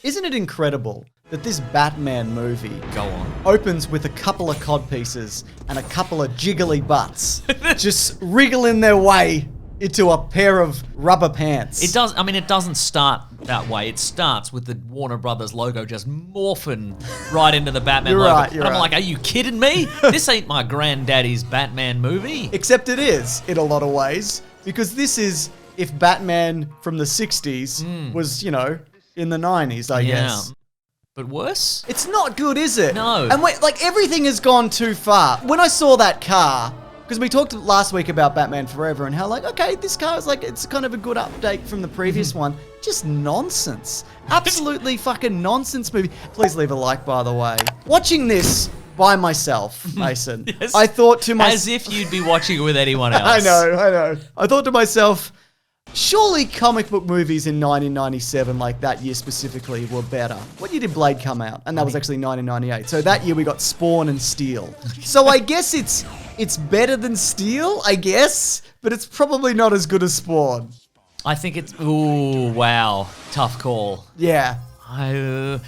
Isn't it incredible that this Batman movie opens with a couple of codpieces and a couple of jiggly butts just wriggling their way into a pair of rubber pants? It does. I mean, it doesn't start that way. It starts with the Warner Brothers logo just morphing right into the Batman logo. Right, and I'm like, are you kidding me? This ain't my granddaddy's Batman movie. Except it is, in a lot of ways, because this is if Batman from the 60s was, you know, in the 90s, I guess. But worse? It's not good, is it? No. And like everything has gone too far. When I saw that car, because we talked last week about Batman Forever and how like, okay, this car is like, it's kind of a good update from the previous one. Just nonsense. Absolutely fucking nonsense movie. Please leave a like, by the way. Watching this by myself, Mason, Yes. I thought to myself... As if you'd be watching it with anyone else. I know. I thought to myself, surely comic book movies in 1997, like that year specifically, were better. What year did Blade come out? And that was actually 1998. So that year we got Spawn and Steel. So I guess it's better than Steel, I guess, but it's probably not as good as Spawn. I think it's... Ooh, wow. Tough call. Yeah.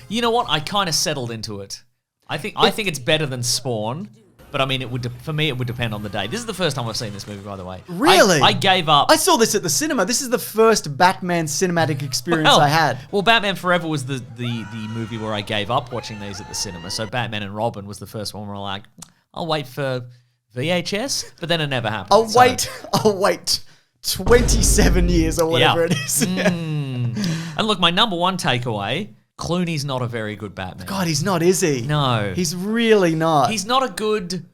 You know what? I kind of settled into it. I think it's better than Spawn. But I mean, for me, it would depend on the day. This is the first time I've seen this movie, by the way. Really? I gave up. I saw this at the cinema. This is the first Batman cinematic experience I had. Well, Batman Forever was the movie where I gave up watching these at the cinema. So Batman and Robin was the first one where I'm like, I'll wait for VHS, but then it never happened. I'll wait 27 years or whatever it is. And look, my number one takeaway, Clooney's not a very good Batman. God, he's not, is he? No. He's really not. He's not a good...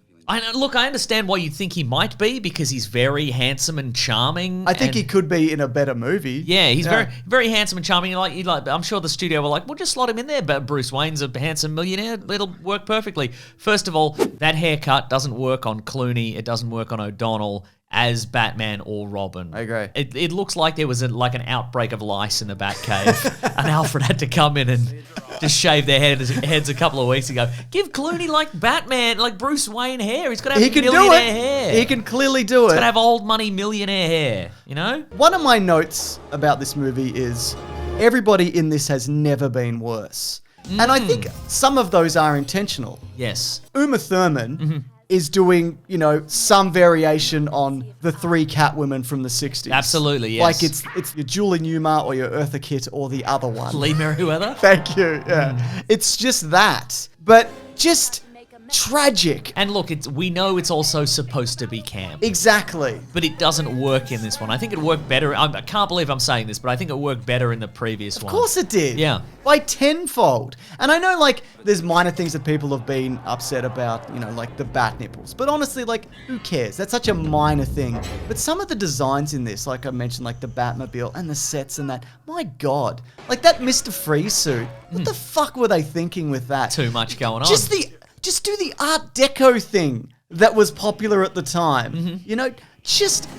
Look, I understand why you think he might be, because he's very handsome and charming. I think he could be in a better movie. Yeah, he's very, very handsome and charming. I'm sure the studio were like, we'll just slot him in there. But Bruce Wayne's a handsome millionaire. It'll work perfectly. First of all, that haircut doesn't work on Clooney. It doesn't work on O'Donnell as Batman or Robin. I agree. It looks like there was an outbreak of lice in the Batcave, and Alfred had to come in and just shave their heads a couple of weeks ago. Give Clooney like Batman, like Bruce Wayne hair. He's got to have millionaire hair. He can clearly do it. He's got to have old money millionaire hair, you know? One of my notes about this movie is everybody in this has never been worse. And I think some of those are intentional. Yes. Uma Thurman is doing, you know, some variation on the three Catwomen from the 60s. Absolutely, yes. Like it's your Julie Newmar or your Eartha Kitt or the other one. Lee Meriwether? Thank you, yeah. It's just that. But just tragic. And look, we know it's also supposed to be camp. Exactly. But it doesn't work in this one. I think it worked better. I can't believe I'm saying this, but I think it worked better in the previous one. Of course it did. Yeah. By tenfold. And I know, like, there's minor things that people have been upset about, you know, like the bat nipples. But honestly, like, who cares? That's such a minor thing. But some of the designs in this, like I mentioned, like the Batmobile and the sets and that, my God. Like that Mr. Freeze suit. What the fuck were they thinking with that? Too much going on. Just do the Art Deco thing that was popular at the time. You know, just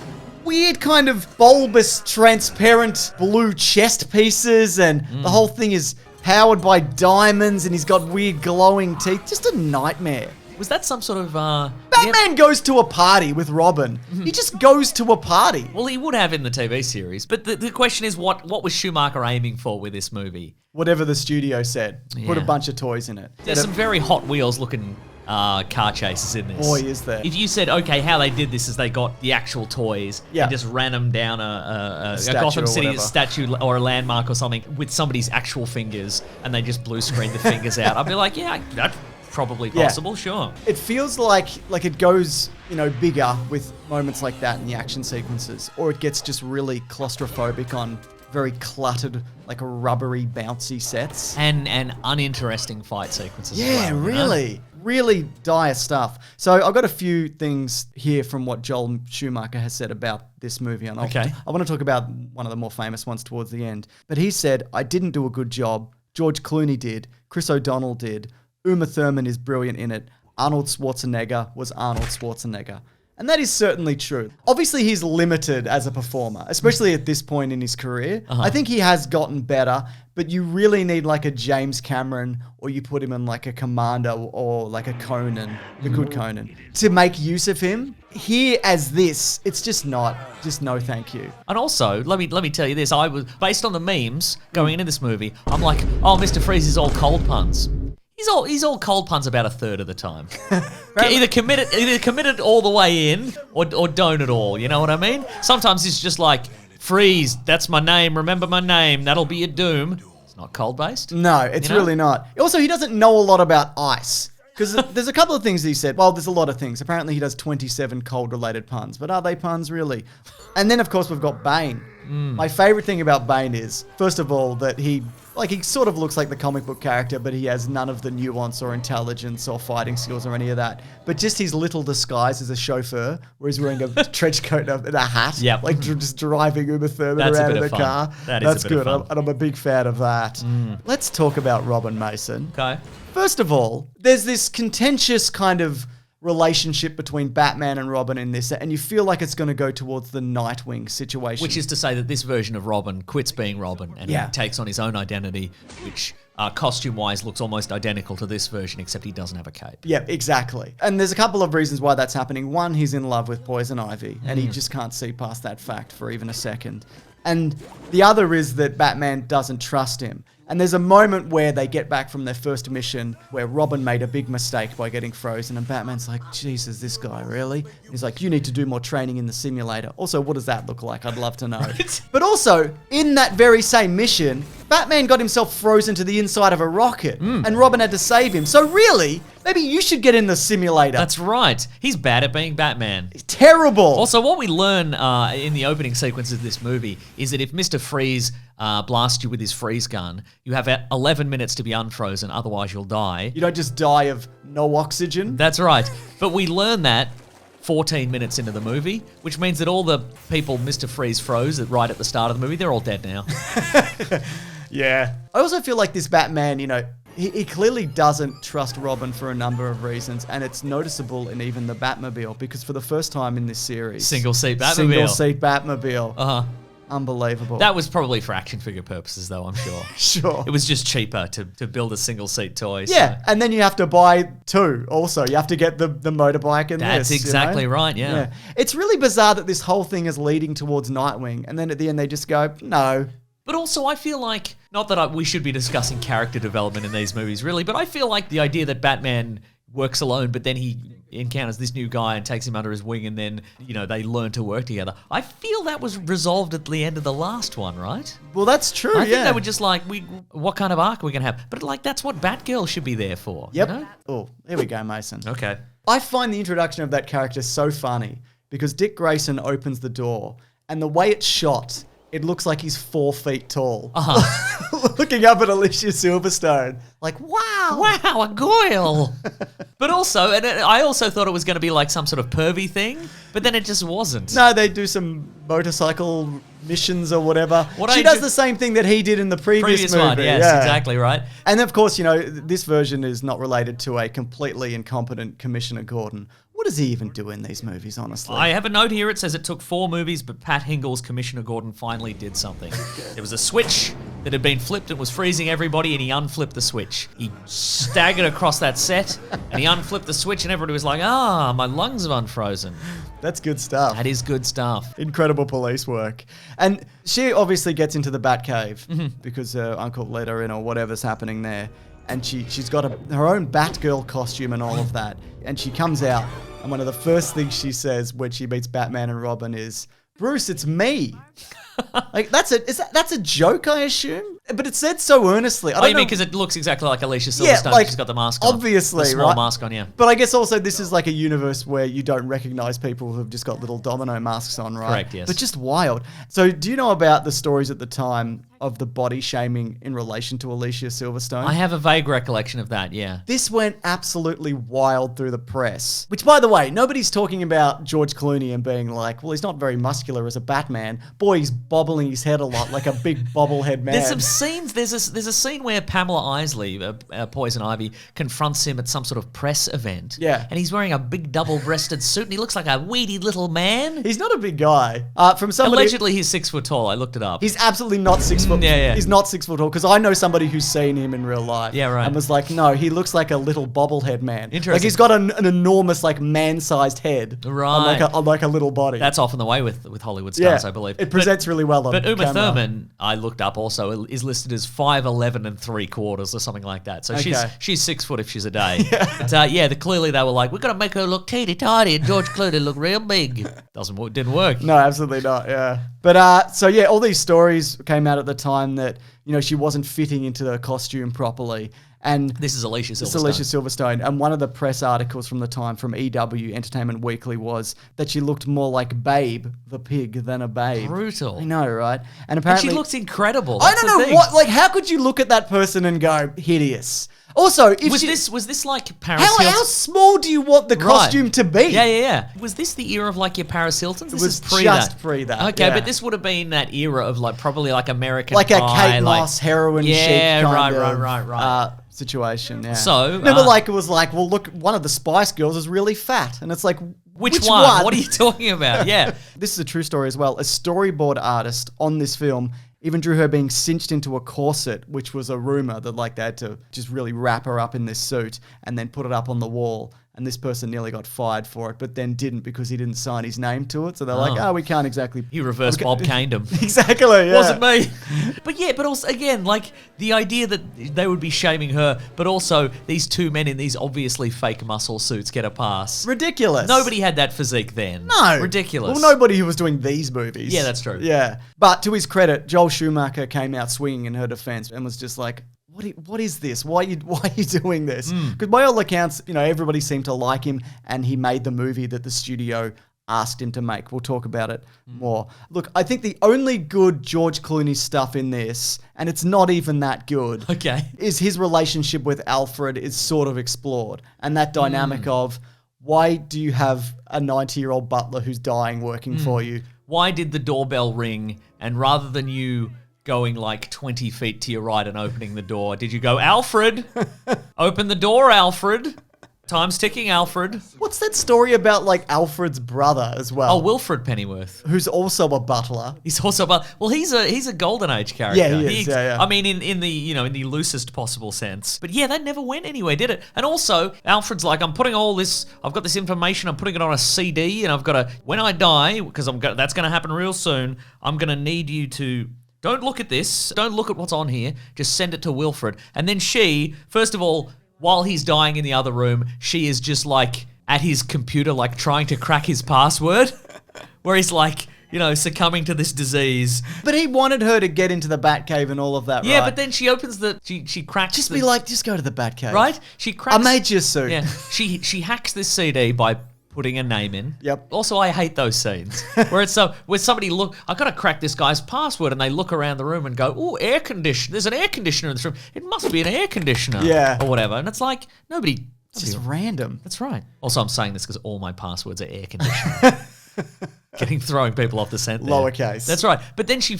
weird kind of bulbous, transparent blue chest pieces, and the whole thing is powered by diamonds, and he's got weird glowing teeth. Just a nightmare. Was that some sort of... Batman goes to a party with Robin. He just goes to a party. Well, he would have in the TV series. But the question is, what was Schumacher aiming for with this movie? Whatever the studio said. Put a bunch of toys in it. There's some very Hot Wheels looking car chases in this. Boy, is there. If you said, okay, how they did this is they got the actual toys and just ran them down a Gotham City statue or a landmark or something with somebody's actual fingers, and they just blue screened the fingers out, I'd be like, yeah, that's probably possible, sure. It feels like it goes, you know, bigger with moments like that in the action sequences, or it gets just really claustrophobic on very cluttered, like rubbery, bouncy sets. And uninteresting fight sequences as well. Really. Really dire stuff. So I've got a few things here from what Joel Schumacher has said about this movie. And I want to talk about one of the more famous ones towards the end. But he said, I didn't do a good job. George Clooney did. Chris O'Donnell did. Uma Thurman is brilliant in it. Arnold Schwarzenegger was Arnold Schwarzenegger. And that is certainly true. Obviously, he's limited as a performer, especially at this point in his career. I think he has gotten better, but you really need like a James Cameron, or you put him in like a Commander or like a Conan, the good Conan, to make use of him. Here as this, it's just not. Just no thank you. And also, let me tell you this. I was, based on the memes going into this movie, I'm like, oh, Mr. Freeze is all cold puns. He's all cold puns about a third of the time. either committed all the way in or don't at all. You know what I mean? Sometimes it's just like, Freeze, that's my name, remember my name, that'll be your doom. It's not cold-based. No, it's really not. Also, he doesn't know a lot about ice. Because there's a couple of things he said. Well, there's a lot of things. Apparently, he does 27 cold-related puns. But are they puns, really? And then, of course, we've got Bane. My favorite thing about Bane is, first of all, that he sort of looks like the comic book character, but he has none of the nuance or intelligence or fighting skills or any of that. But just his little disguise as a chauffeur, where he's wearing a trench coat and a hat, like just driving Uma Thurman around in the car. That's good. And I'm a big fan of that. Let's talk about Robin Mason. Okay. First of all, there's this contentious kind of relationship between Batman and Robin in this, and you feel like it's going to go towards the Nightwing situation. Which is to say that this version of Robin quits being Robin and he takes on his own identity, which costume-wise looks almost identical to this version, except he doesn't have a cape. Yeah, exactly. And there's a couple of reasons why that's happening. One, he's in love with Poison Ivy, and he just can't see past that fact for even a second. And the other is that Batman doesn't trust him. And there's a moment where they get back from their first mission where Robin made a big mistake by getting frozen, and Batman's like, Jesus, this guy, really? He's like, you need to do more training in the simulator. Also, what does that look like? I'd love to know. But also, in that very same mission, Batman got himself frozen to the inside of a rocket, and Robin had to save him. So really, maybe you should get in the simulator. That's right. He's bad at being Batman. He's terrible. Also, what we learn in the opening sequence of this movie is that if Mr. Freeze blasts you with his freeze gun, you have 11 minutes to be unfrozen, otherwise you'll die. You don't just die of no oxygen. That's right. But we learn that 14 minutes into the movie, which means that all the people Mr. Freeze froze right at the start of the movie, they're all dead now. Yeah. I also feel like this Batman, he clearly doesn't trust Robin for a number of reasons, and it's noticeable in even the Batmobile, because for the first time in this series... Single-seat Batmobile. Single-seat Batmobile. Uh-huh. Unbelievable. That was probably for action figure purposes, though, I'm sure. Sure. It was just cheaper to build a single-seat toy. Yeah, so. And then you have to buy two also. You have to get the motorbike and That's exactly right, yeah. It's really bizarre that this whole thing is leading towards Nightwing, and then at the end they just go, no. But also, I feel like, not that we should be discussing character development in these movies, really, but I feel like the idea that Batman works alone, but then he encounters this new guy and takes him under his wing, and then, they learn to work together. I feel that was resolved at the end of the last one, right? Well, that's true, I think they were just like, what kind of arc are we going to have? But, that's what Batgirl should be there for. Yep. Oh, here we go, Mason. Okay. I find the introduction of that character so funny, because Dick Grayson opens the door, and the way it's shot... It looks like he's 4 feet tall. Looking up at Alicia Silverstone. Like, wow. Wow, a Goyle. But also, I also thought it was going to be like some sort of pervy thing, but then it just wasn't. No, they do some motorcycle missions or whatever. She does the same thing that he did in the previous movie. One, yes, exactly right. And of course, this version is not related to a completely incompetent Commissioner Gordon. What does he even do in these movies, honestly? I have a note here. It says it took 4 movies, but Pat Hingle's Commissioner Gordon finally did something. There was a switch that had been flipped and was freezing everybody, and he unflipped the switch. He staggered across that set, and he unflipped the switch, and everybody was like, my lungs have unfrozen. That's good stuff. That is good stuff. Incredible police work. And she obviously gets into the Batcave because her uncle let her in or whatever's happening there. And she's got her own Batgirl costume and all of that. And she comes out, and one of the first things she says when she meets Batman and Robin is, Bruce, it's me. That's a joke, I assume? But it's said so earnestly. You mean because it looks exactly like Alicia Silverstone? She's got the mask on. Obviously, the small mask on, yeah. But I guess also this is like a universe where you don't recognize people who've just got little domino masks on, right? Correct, yes. But just wild. So do you know about the stories at the time of the body shaming in relation to Alicia Silverstone? I have a vague recollection of that, yeah. This went absolutely wild through the press. Which, by the way, nobody's talking about George Clooney and being like, well, he's not very muscular as a Batman. Boy, he's bobbling his head a lot, like a big bobblehead man. There's some scenes. There's a scene where Pamela Isley, Poison Ivy, confronts him at some sort of press event. Yeah. And he's wearing a big double-breasted suit, and he looks like a weedy little man. He's not a big guy. From somebody, allegedly, he's 6 foot tall. I looked it up. He's absolutely not 6 foot. Yeah. He's not 6 foot tall because I know somebody who's seen him in real life. Yeah, right. And was like, no, he looks like a little bobblehead man. Interesting. Like he's got an enormous, like man-sized head. Right. On like a little body. That's often the way with Hollywood stars, I believe. It presents really well on But Uma camera. Thurman, I looked up also, is listed as 5'11" and 3/4 or something like that. So she's 6 foot if she's a day. But clearly they were like, we've got to make her look teeny-tiny and George Clooney look real big. Didn't work. No, absolutely not, yeah. But all these stories came out at the time that, she wasn't fitting into the costume properly. And this is Alicia Silverstone. This is Alicia Silverstone. And one of the press articles from the time from EW, Entertainment Weekly, was that she looked more like Babe the pig than a babe. Brutal. I know, right? And apparently... she looks incredible. I don't know what... Like, how could you look at that person and go, hideous? Also, if was this like Paris Hilton? Hilton? How small do you want the costume to be? Yeah. Was this the era of like your Paris Hiltons? This was is pre just that. pre that. Okay, yeah. but this would have been that era of like probably like American like a Pie, Kate Moss heroin chic kind of right. Situation. Yeah. So remember, it was like, well, look, one of the Spice Girls is really fat, and it's like, which one? What are you talking about? Yeah, this is a true story as well. A storyboard artist on this film even drew her being cinched into a corset, which was a rumor that like they had to just really wrap her up in this suit and then put it up on the wall. And this person nearly got fired for it, but then didn't because he didn't sign his name to it. So they're like, we can't exactly... He reverse Bob caned him. Exactly, yeah. Wasn't me. But also, again, like, the idea that they would be shaming her, but also these two men in these obviously fake muscle suits get a pass. Ridiculous. Nobody had that physique then. No. Ridiculous. Well, nobody who was doing these movies. Yeah, that's true. Yeah. But to his credit, Joel Schumacher came out swinging in her defense and was just like... What is this? Why are you doing this? Because by all accounts, everybody seemed to like him, and he made the movie that the studio asked him to make. We'll talk about it more. Look, I think the only good George Clooney stuff in this, and it's not even that good, is his relationship with Alfred is sort of explored, and that dynamic of why do you have a 90-year-old butler who's dying working for you? Why did the doorbell ring, and rather than you going like 20 feet to your right and opening the door, did you go, Alfred? Open the door, Alfred. Time's ticking, Alfred. What's that story about like Alfred's brother as well? Oh, Wilfred Pennyworth, who's also a butler. He's also he's a golden age character. Yeah, he is. Yeah. I mean, in the in the loosest possible sense. But yeah, that never went anywhere, did it? And also, Alfred's like, I've got this information, I'm putting it on a CD, and I've got to, when I die, because that's going to happen real soon, I'm going to need you to. Don't look at this. Don't look at what's on here. Just send it to Wilfred. And then she, first of all, while he's dying in the other room, she is just like at his computer, like trying to crack his password, where he's like, succumbing to this disease. But he wanted her to get into the Batcave and all of that, yeah, right? but then she opens she cracks. Just be like, just go to the Batcave. Right? She cracks. I made you a suit. Yeah. She hacks this CD by putting a name in. Yep. Also, I hate those scenes where where somebody I gotta crack this guy's password, and they look around the room and go, "Oh, air conditioner. There's an air conditioner in this room. It must be an air conditioner." Yeah. Or whatever. And it's like nobody. It's just random. That's right. Also, I'm saying this because all my passwords are air conditioner. Throwing people off the scent there. Lowercase. That's right. But then she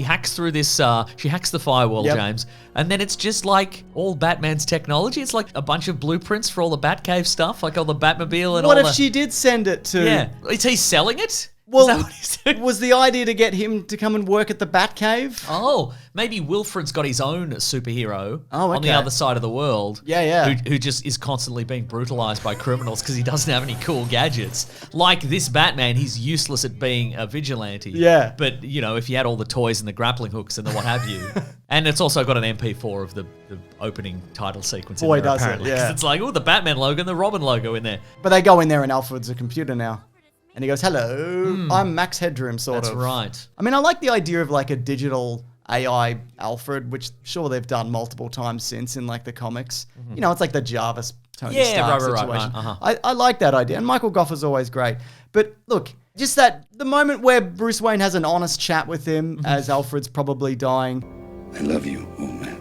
hacks through this, she hacks the firewall, James, and then it's just like all Batman's technology. It's like a bunch of blueprints for all the Batcave stuff, like all the Batmobile and all What if she did send it to... Yeah. Is he selling it? Well, Is that what he's doing? Was the idea to get him to come and work at the Batcave? Oh, maybe Wilfred's got his own superhero on the okay. other side of the world. Yeah. Who just is constantly being brutalized by criminals because he doesn't have any cool gadgets. Like this Batman, he's useless at being a vigilante. Yeah. But, if you had all the toys and the grappling hooks and the what have you. And it's also got an MP4 of the opening title sequence in there, does apparently. it, yeah. 'Cause it's like, the Batman logo and the Robin logo in there. But they go in there and Alfred's a computer now. And he goes, hello, I'm Max Headroom, sort of. That's right. I mean, I like the idea of like a digital AI Alfred, which sure they've done multiple times since in like the comics. It's like the Jarvis Tony Stark situation. Right. Uh-huh. I like that idea. And Michael Goff is always great. But look, just the moment where Bruce Wayne has an honest chat with him as Alfred's probably dying. I love you, old man.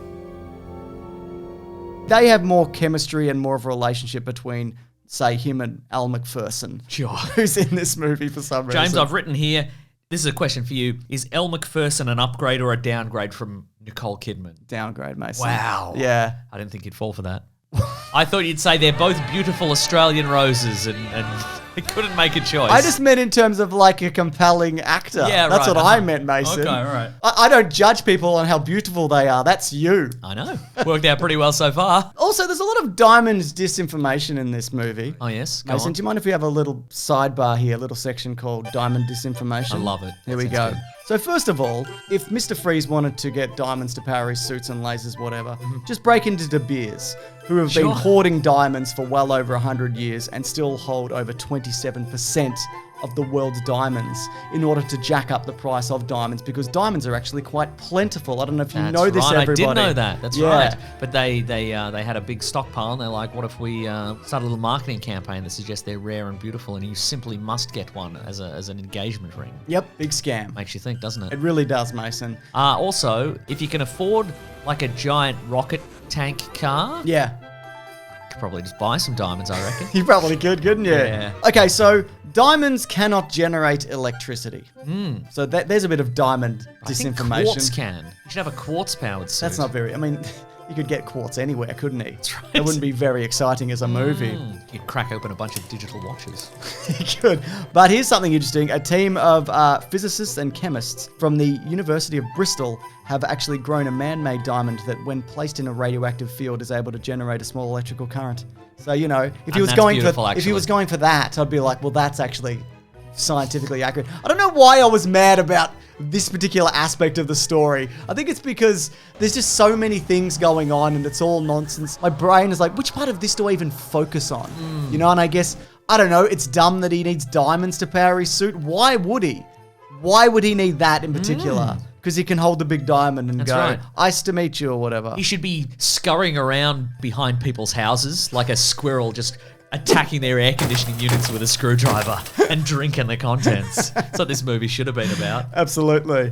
They have more chemistry and more of a relationship between, say, him and Al McPherson, Sure. who's in this movie for some reason. James, I've written here, This is a question for you. Is Elle Macpherson an upgrade or a downgrade from Nicole Kidman? Downgrade, Mason. Wow. Yeah. I didn't think you'd fall for that. I thought you'd say they're both beautiful Australian roses and I couldn't make a choice. I just meant in terms of like a compelling actor. Yeah, That's right. what I meant, Mason. Okay, all right. I don't judge people on how beautiful they are. That's you. I know. Worked out pretty well so far. Also, there's a lot of Diamond's disinformation in this movie. Oh, yes? Go Mason, on. do you mind if we have a little sidebar here, a little section called Diamond Disinformation? I love it. Here we That go. sounds good. So first of all, if Mr. Freeze wanted to get diamonds to power his suits and lasers, whatever, just break into De Beers, who have been Sure. hoarding diamonds for well over 100 years and still hold over 27% of the world's diamonds in order to jack up the price of diamonds, because diamonds are actually quite plentiful. I don't know if you That's know this, right. everybody. I did know that. That's Yeah. right. But they had a big stockpile, and they're like, what if we start a little marketing campaign that suggests they're rare and beautiful, and you simply must get one as an engagement ring? Yep, big scam. Makes you think, doesn't It it? really does, Mason. Also, if you can afford like a giant rocket tank car, you Yeah. could probably just buy some diamonds, I reckon. You probably could, couldn't you? Yeah. Okay, so diamonds cannot generate electricity. So there's a bit of diamond I think disinformation. quartz can. You should have a quartz-powered suit. That's not very. I mean, you could get quartz anywhere, couldn't he? That's right. It wouldn't be very exciting as a movie. You'd crack open a bunch of digital watches. You could. But here's something interesting. A team of physicists and chemists from the University of Bristol have actually grown a man-made diamond that, when placed in a radioactive field, is able to generate a small electrical current. So, you know, if he was that's going beautiful, for if he actually. was going for that, I'd be like, well, that's actually scientifically accurate. I don't know why I was mad about this particular aspect of the story. I think it's because there's just so many things going on and it's all nonsense. My brain is like, which part of this do I even focus on? You know, and I guess, I don't know, it's dumb that he needs diamonds to power his suit. Why would he? Why would he need that in particular? Because he can hold the big diamond and That's go, right. "Nice to meet you," or whatever. He should be scurrying around behind people's houses like a squirrel, just attacking their air conditioning units with a screwdriver and drinking the contents. That's what this movie should have been about. Absolutely.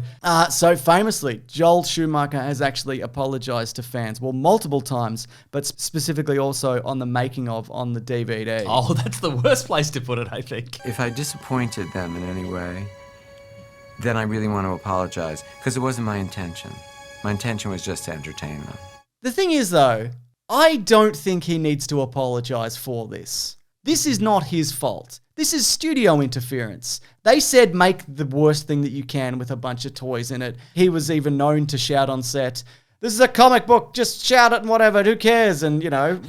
So famously, Joel Schumacher has actually apologized to fans. Well, multiple times, but specifically also on the making of on the DVD. Oh, that's the worst place to put it, I think. If I disappointed them in any way, then I really want to apologize, because it wasn't my intention. My intention was just to entertain them. The thing is, though, I don't think he needs to apologize for this. This is not his fault. This is studio interference. They said make the worst thing that you can with a bunch of toys in it. He was even known to shout on set, "This is a comic book, just shout it and whatever, who cares?" And, you know...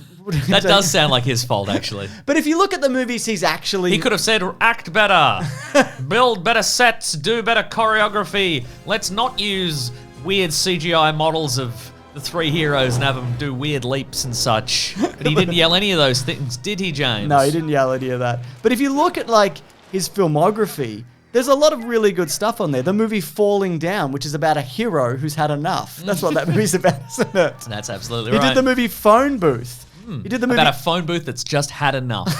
That does sound like his fault, actually. But if you look at the movies, he's actually... He could have said, act better, build better sets, do better choreography. Let's not use weird CGI models of the three heroes and have them do weird leaps and such. But he didn't yell any of those things, did he, James? No, he didn't yell any of that. But if you look at, like, his filmography, there's a lot of really good stuff on there. The movie Falling Down, which is about a hero who's had enough. That's what that movie's about, isn't it? That's absolutely He right. did the movie Phone Booth. He did the movie... About a phone booth that's just had enough.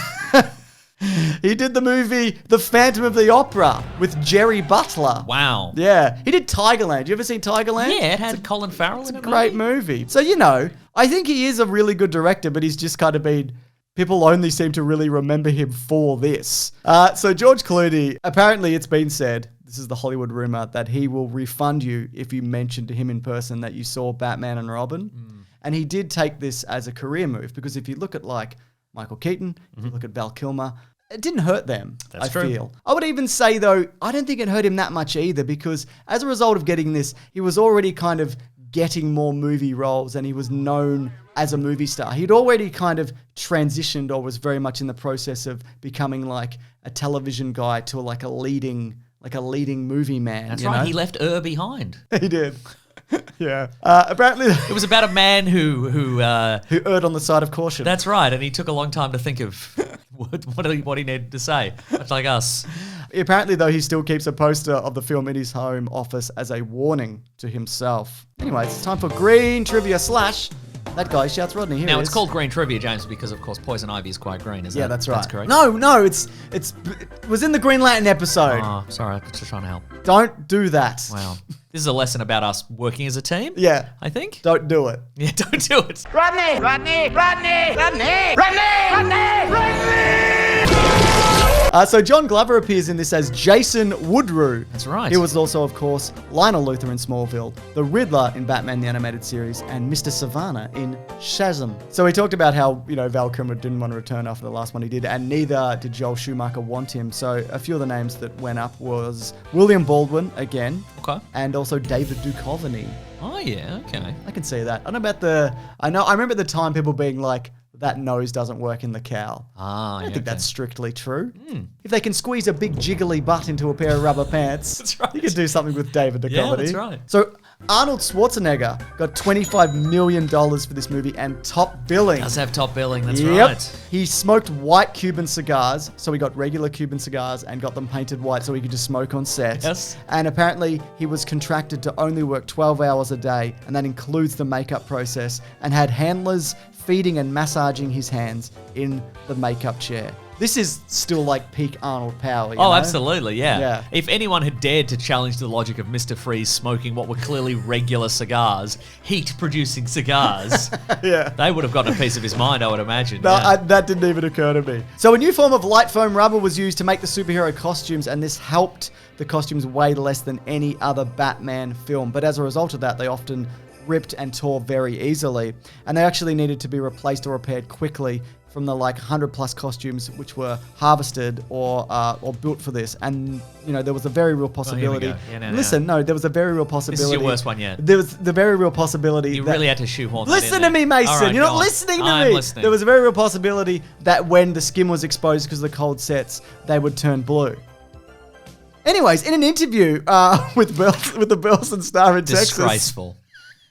He did the movie The Phantom of the Opera with Jerry Butler. Wow. Yeah. He did Tigerland. You ever seen Tigerland? Yeah, it had Colin Farrell in it. Great movie. So, you know, I think he is a really good director, but he's just kind of been... People only seem to really remember him for this. So George Clooney, apparently it's been said, this is the Hollywood rumor, that he will refund you if you mention to him in person that you saw Batman and Robin. And he did take this as a career move, because if you look at like Michael Keaton, if you look at Val Kilmer, it didn't hurt them, I feel. I would even say, though, I don't think it hurt him that much either, because as a result of getting this, he was already kind of getting more movie roles and he was known as a movie star. He'd already kind of transitioned, or was very much in the process of becoming like a television guy to like a leading movie man. That's you right. know? He left behind. He did. Yeah. Apparently, It was about a man who who erred on the side of caution. That's right, and he took a long time to think of what he needed to say, much like us. Apparently, though, he still keeps a poster of the film in his home office as a warning to himself. Anyway, it's time for Green Trivia / That Guy Shouts Rodney. Here Now, it it's is. called Green Trivia, James, because, of course, Poison Ivy is quite green, isn't it? Yeah, that's right. That's correct. No, it was in the Green Lantern episode. Oh, sorry, I was just trying to help. Don't do that. Wow. This is a lesson about us working as a team. Yeah. I think. Don't do it. Yeah, don't do it. So John Glover appears in this as Jason Woodrue. That's right. He was also, of course, Lionel Luthor in Smallville, the Riddler in Batman the Animated Series, and Mr. Savannah in Shazam. So he talked about how, Val Kilmer didn't want to return after the last one he did, and neither did Joel Schumacher want him. So a few of the names that went up was William Baldwin again. Okay. And also David Duchovny. Oh, yeah, okay. I can see that. I remember at the time people being like, that nose doesn't work in the cowl. I don't think that's strictly true. If they can squeeze a big jiggly butt into a pair of rubber pants, that's right. You can do something with David Duchovny. Yeah, that's right. So Arnold Schwarzenegger got $25 million for this movie and top billing. Does have top billing, that's right. He smoked white Cuban cigars, so he got regular Cuban cigars and got them painted white so he could just smoke on set. Yes. And apparently he was contracted to only work 12 hours a day, and that includes the makeup process, and had handlers feeding and massaging his hands in the makeup chair. This is still like peak Arnold power, you know? Absolutely, yeah. Yeah. If anyone had dared to challenge the logic of Mr. Freeze smoking what were clearly regular cigars, heat-producing cigars, they would have gotten a piece of his mind, I would imagine. No, that didn't even occur to me. So a new form of light foam rubber was used to make the superhero costumes, and this helped the costumes way less than any other Batman film. But as a result of that, they often ripped and tore very easily, and they actually needed to be replaced or repaired quickly from the 100 plus costumes which were harvested or built for this. And there was a very real possibility. There was a very real possibility. This is your worst one yet. There was the very real possibility. You really had to shoehorn. Listen to me, Mason. Right, You're not listening to me. I'm listening. There was a very real possibility that when the skin was exposed because of the cold sets, they would turn blue. Anyways, in an interview with the Burleson Star in Texas.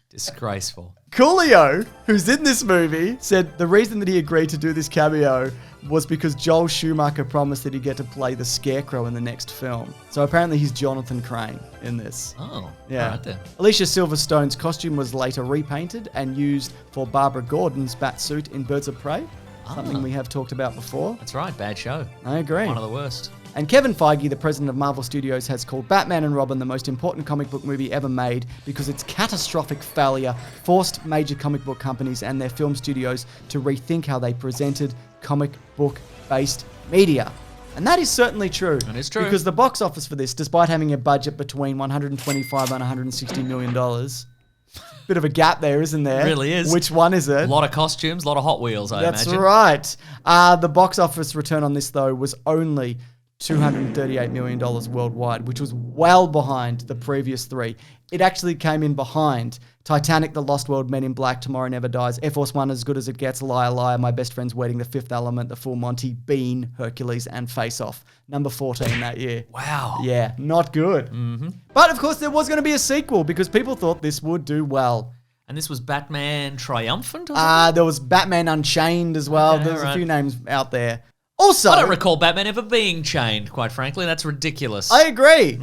Disgraceful. Coolio, who's in this movie, said the reason that he agreed to do this cameo was because Joel Schumacher promised that he'd get to play the Scarecrow in the next film. So apparently he's Jonathan Crane in this. Oh, yeah. Right there. Alicia Silverstone's costume was later repainted and used for Barbara Gordon's bat suit in Birds of Prey. Something we have talked about before. That's right, bad show. I agree. One of the worst. And Kevin Feige, the president of Marvel Studios, has called Batman and Robin the most important comic book movie ever made because its catastrophic failure forced major comic book companies and their film studios to rethink how they presented comic book-based media. And that is certainly true. That is true. Because the box office for this, despite having a budget between $125 and $160 million, bit of a gap there, isn't there? It really is. Which one is it? A lot of costumes, a lot of Hot Wheels, I imagine. That's right. The box office return on this, though, was only $238 million worldwide, which was well behind the previous three. It actually came in behind Titanic, The Lost World, Men in Black, Tomorrow Never Dies, Air Force One, As Good As It Gets, Liar Liar, My Best Friend's Wedding, The Fifth Element, The Full Monty, Bean, Hercules, and Face Off. Number 14 that year. Wow. Yeah, not good. Mm-hmm. But of course, there was going to be a sequel because people thought this would do well. And this was Batman Triumphant? There was Batman Unchained as well. Okay, There's a few names out there. Also, I don't recall Batman ever being chained, quite frankly. That's ridiculous. I agree.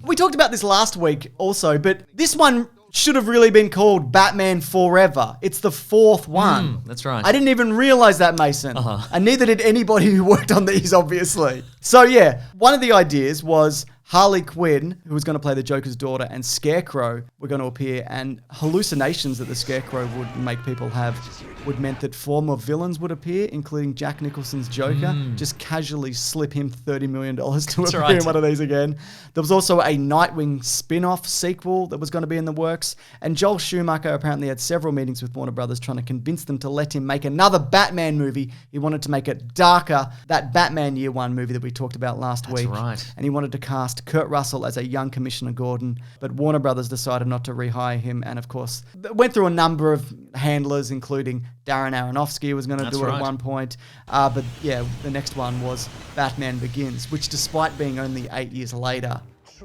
We talked about this last week also, but this one should have really been called Batman Forever. It's the fourth one. That's right. I didn't even realize that, Mason. And neither did anybody who worked on these, obviously. So yeah, one of the ideas was Harley Quinn, who was going to play the Joker's daughter, and Scarecrow were going to appear, and hallucinations that the Scarecrow would make people have would meant that former villains would appear, including Jack Nicholson's Joker, just casually slip him $30 million to appear in one of these again. There was also a Nightwing spin-off sequel that was going to be in the works, and Joel Schumacher apparently had several meetings with Warner Brothers trying to convince them to let him make another Batman movie. He wanted to make it darker, that Batman Year One movie that we talked about last week. That's right. And he wanted to cast Kurt Russell as a young Commissioner Gordon, but Warner Brothers decided not to rehire him, and of course, went through a number of handlers, including Darren Aronofsky was going to do it at one point. But yeah, the next one was Batman Begins, which despite being only 8 years later,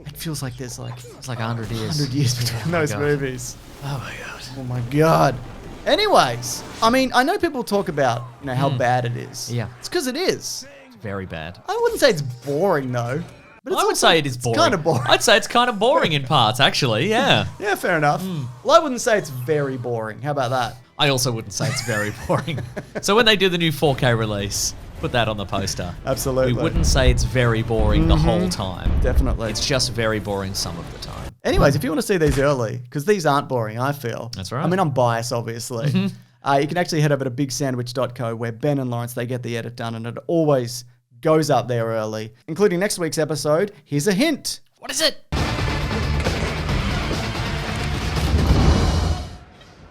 it feels like there's it's like 100 years. 100 years between those movies. Oh my God. Oh my God. Anyways, I mean, I know people talk about how bad it is. Yeah. It's because it is. It's very bad. I wouldn't say it's boring though. But I would say it is boring. It's kind of boring. I'd say it's kind of boring in parts, actually, yeah. Yeah, fair enough. Well, I wouldn't say it's very boring. How about that? I also wouldn't say it's very boring. So when they do the new 4K release, put that on the poster. Absolutely. We wouldn't say it's very boring the whole time. Definitely. It's just very boring some of the time. Anyways, if you want to see these early, because these aren't boring, I feel. That's right. I mean, I'm biased, obviously. You can actually head over to bigsandwich.co where Ben and Lawrence, they get the edit done, and it always goes up there early. Including next week's episode, here's a hint. What is it?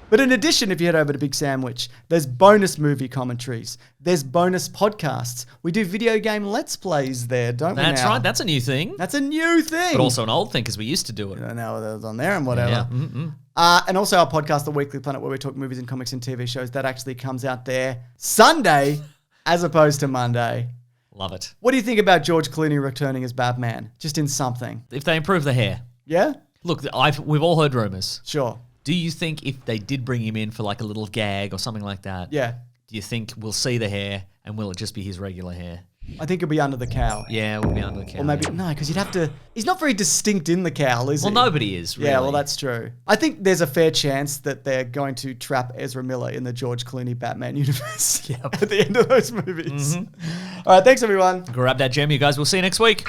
But in addition, if you head over to Big Sandwich, there's bonus movie commentaries. There's bonus podcasts. We do video game Let's Plays there, don't we now? That's right. That's a new thing. That's a new thing. But also an old thing because we used to do it. I don't know that was on there and whatever. Yeah. Mm-mm. And also our podcast, The Weekly Planet, where we talk movies and comics and TV shows. That actually comes out there Sunday as opposed to Monday. Love it. What do you think about George Clooney returning as Batman? Just in something. If they improve the hair. Yeah? Look, we've all heard rumors. Sure. Do you think if they did bring him in for like a little gag or something like that, Yeah. do you think we'll see the hair and will it just be his regular hair? I think it'll be under the cowl. Yeah, we'll be under the cowl. Or maybe, no, because you'd have to, he's not very distinct in the cowl, is he? Well, nobody is, really. Yeah, well, that's true. I think there's a fair chance that they're going to trap Ezra Miller in the George Clooney Batman universe at the end of those movies. Mm-hmm. All right, thanks, everyone. Grab that gem, you guys. We'll see you next week.